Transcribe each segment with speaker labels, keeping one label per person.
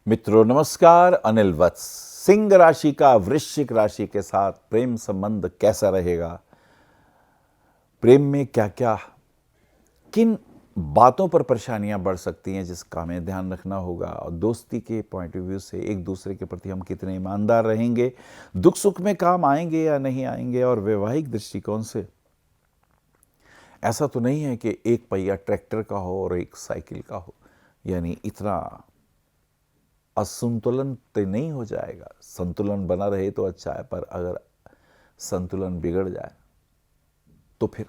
Speaker 1: मित्रों नमस्कार। अनिल वत्स। सिंह राशि का वृश्चिक राशि के साथ प्रेम संबंध कैसा रहेगा, प्रेम में क्या क्या किन बातों पर परेशानियां बढ़ सकती हैं जिसका हमें ध्यान रखना होगा, और दोस्ती के पॉइंट ऑफ व्यू से एक दूसरे के प्रति हम कितने ईमानदार रहेंगे, दुख सुख में काम आएंगे या नहीं आएंगे, और वैवाहिक दृष्टिकोण से ऐसा तो नहीं है कि एक पहिया ट्रैक्टर का हो और एक साइकिल का हो, यानी इतना असंतुलन तो नहीं हो जाएगा। संतुलन बना रहे तो अच्छा है, पर अगर संतुलन बिगड़ जाए तो फिर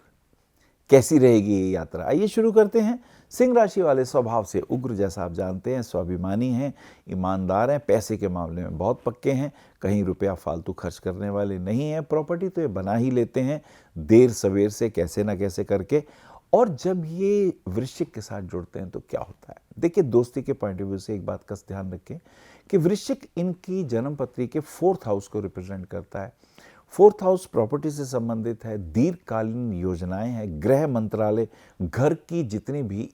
Speaker 1: कैसी रहेगी ये यात्रा। आइए शुरू करते हैं। सिंह राशि वाले स्वभाव से उग्र, जैसा आप जानते हैं, स्वाभिमानी हैं, ईमानदार हैं, पैसे के मामले में बहुत पक्के हैं, कहीं रुपया फालतू खर्च करने वाले नहीं हैं। प्रॉपर्टी तो ये बना ही लेते हैं देर सवेर से, कैसे ना कैसे करके। और जब ये वृश्चिक के साथ जुड़ते हैं तो क्या होता है, देखिए दोस्ती के पॉइंट ऑफ व्यू से एक बात का ध्यान रखें कि वृश्चिक इनकी जन्म पत्री के 4th हाउस को रिप्रेजेंट करता है। 4th हाउस प्रॉपर्टी से संबंधित है, दीर्घकालीन योजनाएं हैं, गृह मंत्रालय, घर की जितनी भी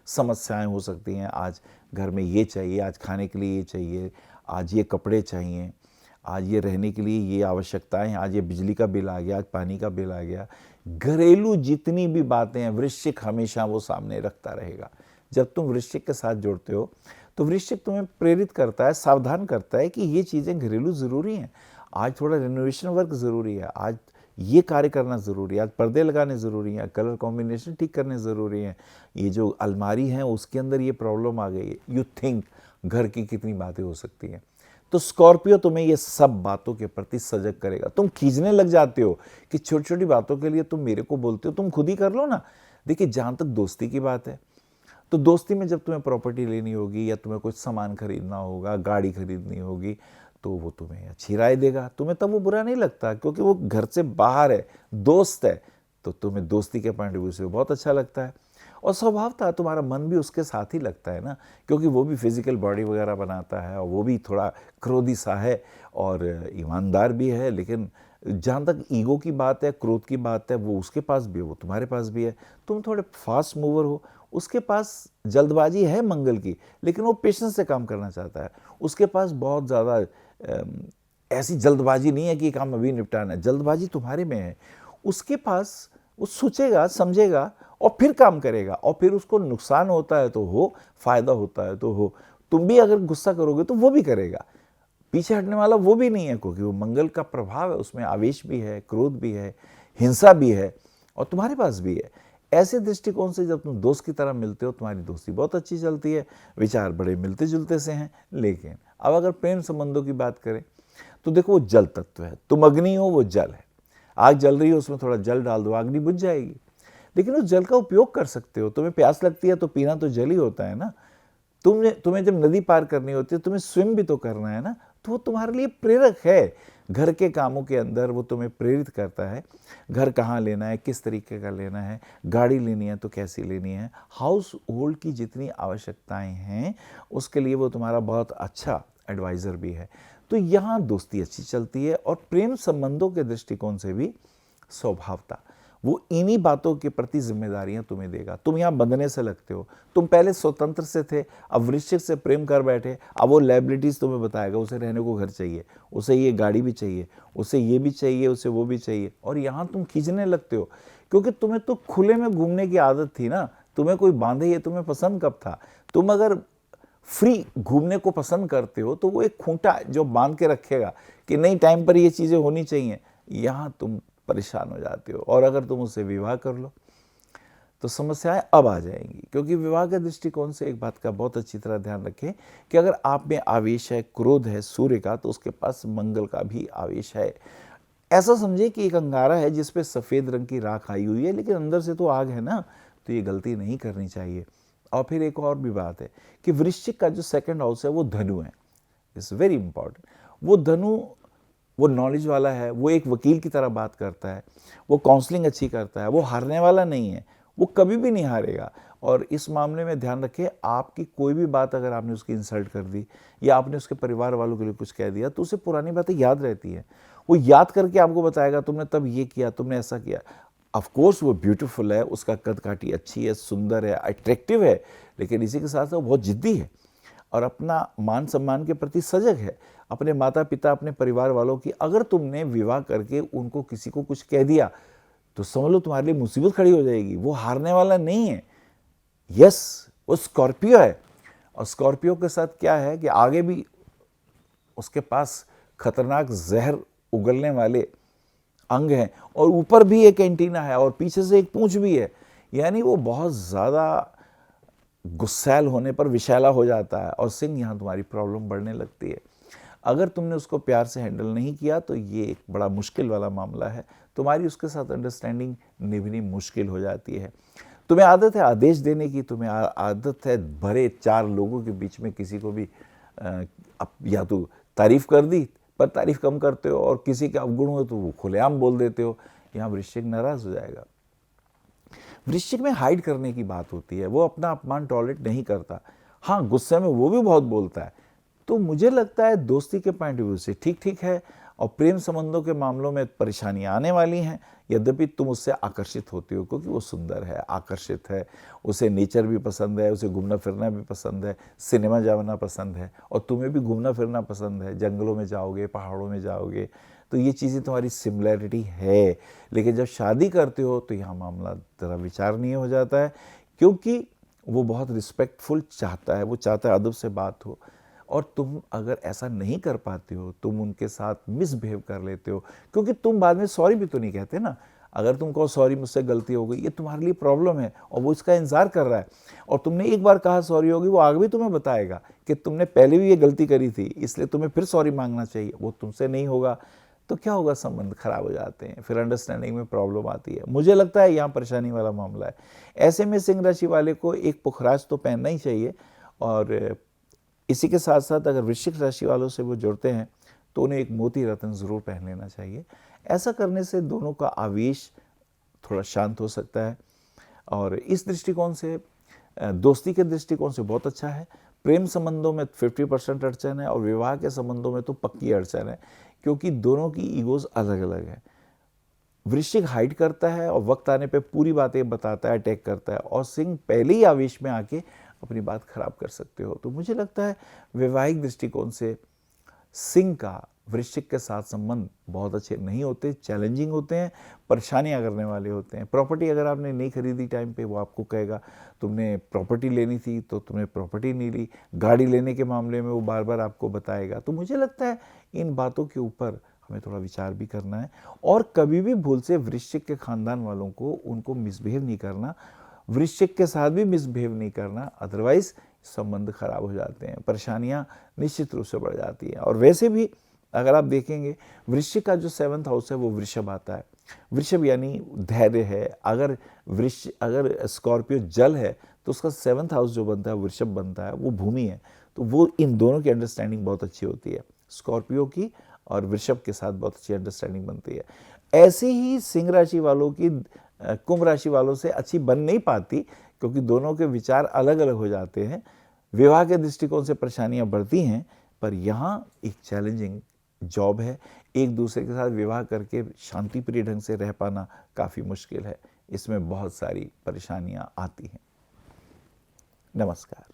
Speaker 1: समस्याएं हो सकती हैं, आज घर में ये चाहिए, आज खाने के लिए ये चाहिए, आज ये कपड़े चाहिए, आज ये रहने के लिए ये आवश्यकताएं हैं, आज ये बिजली का बिल आ गया, आज पानी का बिल आ गया, घरेलू जितनी भी बातें हैं वृश्चिक हमेशा वो सामने रखता रहेगा। जब तुम वृश्चिक के साथ जुड़ते हो तो वृश्चिक तुम्हें प्रेरित करता है, सावधान करता है कि ये चीज़ें घरेलू ज़रूरी हैं, आज थोड़ा रेनोवेशन वर्क ज़रूरी है, आज ये कार्य करना ज़रूरी है, आज पर्दे लगाने ज़रूरी हैं, कलर कॉम्बिनेशन ठीक करने ज़रूरी हैं, ये जो अलमारी है उसके अंदर ये प्रॉब्लम आ गई है। यू थिंक घर की कितनी बातें हो सकती हैं। तो स्कॉर्पियो तुम्हें ये सब बातों के प्रति सजग करेगा। तुम खींचने लग जाते हो कि छोटी छोटी बातों के लिए तुम मेरे को बोलते हो, तुम खुद ही कर लो ना। देखिए जहाँ तक दोस्ती की बात है, तो दोस्ती में जब तुम्हें प्रॉपर्टी लेनी होगी या तुम्हें कुछ सामान खरीदना होगा, गाड़ी खरीदनी होगी, तो वो तुम्हें अच्छी राय देगा, तुम्हें तब वो बुरा नहीं लगता, क्योंकि वो घर से बाहर है, दोस्त है, तो तुम्हें दोस्ती के पॉइंट ऑफ व्यू से बहुत अच्छा लगता है। और स्वभाव था तुम्हारा मन भी उसके साथ ही लगता है ना, क्योंकि वो भी फिजिकल बॉडी वगैरह बनाता है, और वो भी थोड़ा क्रोधी सा है और ईमानदार भी है। लेकिन जहाँ तक ईगो की बात है, क्रोध की बात है, वो उसके पास भी है, वो तुम्हारे पास भी है। तुम थोड़े फास्ट मूवर हो, उसके पास जल्दबाजी है मंगल की, लेकिन वो पेशेंस से काम करना चाहता है। उसके पास बहुत ज़्यादा ऐसी जल्दबाजी नहीं है कि काम अभी निपटाना है, जल्दबाजी तुम्हारे में है। उसके पास वो सोचेगा, समझेगा और फिर काम करेगा, और फिर उसको नुकसान होता है तो हो, फायदा होता है तो हो। तुम भी अगर गुस्सा करोगे तो वो भी करेगा, पीछे हटने वाला वो भी नहीं है, क्योंकि वो मंगल का प्रभाव है, उसमें आवेश भी है, क्रोध भी है, हिंसा भी है, और तुम्हारे पास भी है। ऐसे दृष्टिकोण से जब तुम दोस्त की तरह मिलते हो, तुम्हारी दोस्ती बहुत अच्छी चलती है, विचार बड़े मिलते जुलते से हैं। लेकिन अब अगर प्रेम संबंधों की बात करें तो देखो, वो जल तत्व है, तुम अग्नि हो, वो जल है। आग जल रही है, उसमें थोड़ा जल डाल दो, अग्नि बुझ जाएगी। लेकिन उस जल का उपयोग कर सकते हो। तुम्हें प्यास लगती है तो पीना तो जल ही होता है ना। तुम्हें जब नदी पार करनी होती है, तुम्हें स्विम भी तो करना है ना, तो वो तुम्हारे लिए प्रेरक है। घर के कामों के अंदर वो तुम्हें प्रेरित करता है, घर कहाँ लेना है, किस तरीके का लेना है, गाड़ी लेनी है तो कैसी लेनी है, हाउस होल्ड की जितनी आवश्यकताएं हैं उसके लिए वो तुम्हारा बहुत अच्छा एडवाइज़र भी है। तो यहाँ दोस्ती अच्छी चलती है। और प्रेम संबंधों के दृष्टिकोण से भी स्वभावता वो इन्हीं बातों के प्रति जिम्मेदारियां तुम्हें देगा। तुम यहाँ बंधने से लगते हो, तुम पहले स्वतंत्र से थे, अब वृश्चिक से प्रेम कर बैठे, अब वो लाइबिलिटीज तुम्हें बताएगा, उसे रहने को घर चाहिए, उसे ये गाड़ी भी चाहिए, उसे ये भी चाहिए, उसे वो भी चाहिए, और यहाँ तुम खींचने लगते हो, क्योंकि तुम्हें तो खुले में घूमने की आदत थी ना। तुम्हें कोई बांधे, ये तुम्हें पसंद कब था। तुम अगर फ्री घूमने को पसंद करते हो तो वो एक खूंटा जो बांध के रखेगा कि नहीं, टाइम पर ये चीज़ें होनी चाहिए, यहाँ तुम परेशान हो जाते हो। और अगर तुम उससे विवाह कर लो तो समस्याएं अब आ जाएंगी, क्योंकि विवाह के दृष्टिकोण से एक बात का बहुत अच्छी तरह ध्यान रखें कि अगर आप में आवेश है, क्रोध है सूर्य का, तो उसके पास मंगल का भी आवेश है। ऐसा समझे कि एक अंगारा है जिसपे सफ़ेद रंग की राख आई हुई है, लेकिन अंदर से तो आग है ना, तो ये गलती नहीं करनी चाहिए। और फिर एक और भी बात है कि वृश्चिक का जो 2nd हाउस है वो धनु है। It's very important. वो धनु वो नॉलेज वाला है, वो एक वकील की तरह बात करता है, वो काउंसलिंग अच्छी करता है, वो हारने वाला नहीं है, वो कभी भी नहीं हारेगा। और इस मामले में ध्यान रखें, आपकी कोई भी बात अगर आपने उसकी इंसल्ट कर दी या आपने उसके परिवार वालों के लिए कुछ कह दिया, तो उसे पुरानी बातें याद रहती हैं। वो याद करके आपको बताएगा तुमने तब ये किया, तुमने ऐसा किया। ऑफ कोर्स वो ब्यूटीफुल है, उसका कद काठी अच्छी है, सुंदर है, अट्रैक्टिव है, लेकिन इसी के साथ वो बहुत जिद्दी है। और अपना मान सम्मान के प्रति सजग है, अपने माता पिता, अपने परिवार वालों की, अगर तुमने विवाह करके उनको किसी को कुछ कह दिया तो समझ लो तुम्हारे लिए मुसीबत खड़ी हो जाएगी। वो हारने वाला नहीं है। यस, वो स्कॉर्पियो है, और स्कॉर्पियो के साथ क्या है कि आगे भी उसके पास खतरनाक जहर उगलने वाले अंग हैं, और ऊपर भी एक एंटीना है, और पीछे से एक पूंछ भी है। यानी वो बहुत ज़्यादा गुस्सैल होने पर विषैला हो जाता है, और सिंह यहाँ तुम्हारी प्रॉब्लम बढ़ने लगती है। अगर तुमने उसको प्यार से हैंडल नहीं किया तो ये एक बड़ा मुश्किल वाला मामला है। तुम्हारी उसके साथ अंडरस्टैंडिंग निभानी मुश्किल हो जाती है। तुम्हें आदत है आदेश देने की, तुम्हें आदत है भरे 4 लोगों के बीच में किसी को भी या तो तारीफ कर दी पर तारीफ कम करते हो, और किसी के अवगुण हो तो वो खुलेआम बोल देते हो। यहाँ वृश्चिक नाराज हो जाएगा। वृश्चिक में हाइड करने की बात होती है, वो अपना अपमान टॉलरेट नहीं करता। हाँ, गुस्से में वो भी बहुत बोलता है। तो मुझे लगता है दोस्ती के पॉइंट ऑफ व्यू से ठीक ठीक है, और प्रेम संबंधों के मामलों में परेशानियां आने वाली हैं। यद्यपि तुम उससे आकर्षित होती हो क्योंकि वो सुंदर है, आकर्षित है, उसे नेचर भी पसंद है, उसे घूमना फिरना भी पसंद है, सिनेमा जाना पसंद है, और तुम्हें भी घूमना फिरना पसंद है। जंगलों में जाओगे, पहाड़ों में जाओगे, तो ये चीज़ें तुम्हारी सिमिलैरिटी है। लेकिन जब शादी करते हो तो यहाँ मामला ज़रा विचारणीय हो जाता है, क्योंकि वो बहुत रिस्पेक्टफुल चाहता है, वो चाहता है अदब से बात हो, और तुम अगर ऐसा नहीं कर पाते हो, तुम उनके साथ मिसबिहेव कर लेते हो, क्योंकि तुम बाद में सॉरी भी तो नहीं कहते ना। अगर तुम कहो सॉरी मुझसे गलती हो गई, ये तुम्हारे लिए प्रॉब्लम है, और वो इसका इंतजार कर रहा है, और तुमने एक बार कहा सॉरी होगी, वो आगे भी तुम्हें बताएगा कि तुमने पहले भी ये गलती करी थी, इसलिए तुम्हें फिर सॉरी मांगना चाहिए। वो तुमसे नहीं होगा तो क्या होगा, संबंध खराब हो जाते हैं, फिर अंडरस्टैंडिंग में प्रॉब्लम आती है। मुझे लगता है यहाँ परेशानी वाला मामला है। ऐसे में सिंह राशि वाले को एक पुखराज तो पहनना ही चाहिए, और इसी के साथ साथ अगर वृश्चिक राशि वालों से वो जुड़ते हैं तो उन्हें एक मोती रत्न ज़रूर पहन लेना चाहिए। ऐसा करने से दोनों का आवेश थोड़ा शांत हो सकता है, और इस दृष्टिकोण से दोस्ती के दृष्टिकोण से बहुत अच्छा है। प्रेम संबंधों में 50% अड़चन है, और विवाह के संबंधों में तो पक्की अड़चन है, क्योंकि दोनों की ईगोज अलग अलग है। वृश्चिक हाइड करता है और वक्त आने पे पूरी बातें बताता है, अटैक करता है, और सिंह पहले ही आवेश में आके अपनी बात खराब कर सकते हो। तो मुझे लगता है वैवाहिक दृष्टिकोण से सिंह का वृश्चिक के साथ संबंध बहुत अच्छे नहीं होते, चैलेंजिंग होते हैं, परेशानियां करने वाले होते हैं। प्रॉपर्टी अगर आपने नहीं खरीदी टाइम पे, वो आपको कहेगा तुमने प्रॉपर्टी लेनी थी तो तुमने प्रॉपर्टी नहीं ली। गाड़ी लेने के मामले में वो बार बार आपको बताएगा। तो मुझे लगता है इन बातों के ऊपर हमें थोड़ा विचार भी करना है, और कभी भी भूल से वृश्चिक के खानदान वालों को उनको मिसबिहेव नहीं करना, वृश्चिक के साथ भी मिसबिहेव नहीं करना, अदरवाइज संबंध खराब हो जाते हैं, परेशानियां निश्चित रूप से बढ़ जाती हैं। और वैसे भी अगर आप देखेंगे वृश्चिक का जो 7th हाउस है वो वृषभ आता है। वृषभ यानी धैर्य है। अगर स्कॉर्पियो जल है तो उसका 7th हाउस जो बनता है वृषभ बनता है, वो भूमि है। तो वो इन दोनों की अंडरस्टैंडिंग बहुत अच्छी होती है, स्कॉर्पियो की और वृषभ के साथ बहुत अच्छी अंडरस्टैंडिंग बनती है। ऐसे ही सिंह राशि वालों की कुंभ राशि वालों से अच्छी बन नहीं पाती, क्योंकि दोनों के विचार अलग अलग हो जाते हैं। विवाह के दृष्टिकोण से परेशानियां बढ़ती हैं, पर यहाँ एक चैलेंजिंग जॉब है। एक दूसरे के साथ विवाह करके शांतिप्रिय ढंग से रह पाना काफ़ी मुश्किल है, इसमें बहुत सारी परेशानियां आती हैं। नमस्कार।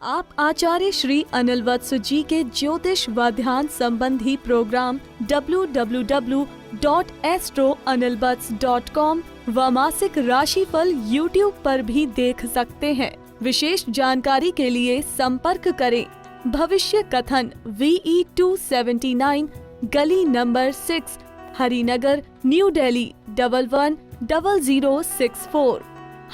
Speaker 2: आप आचार्य श्री अनिल वत्स जी के ज्योतिष व ध्यान संबंधी प्रोग्राम www.astroanilvats.com व मासिक राशिफल YouTube पर भी देख सकते हैं। विशेष जानकारी के लिए संपर्क करें भविष्य कथन VE279 गली नंबर 6 हरिनगर न्यू दिल्ली 110064।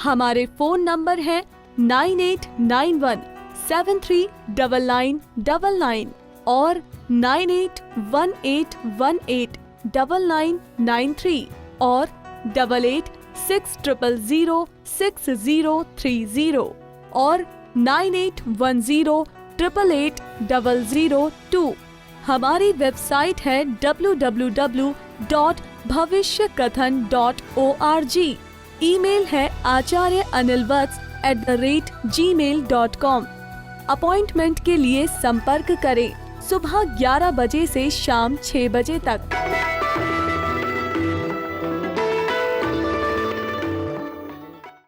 Speaker 2: हमारे फोन नंबर है 9891739999 और 9818189993 और 8860006030 और 9810880002। हमारी वेबसाइट है www.bhavishyakathan.org। ईमेल है acharyaanilvats@gmail.com। अपॉइंटमेंट के लिए संपर्क करें सुबह 11 बजे से शाम 6 बजे तक।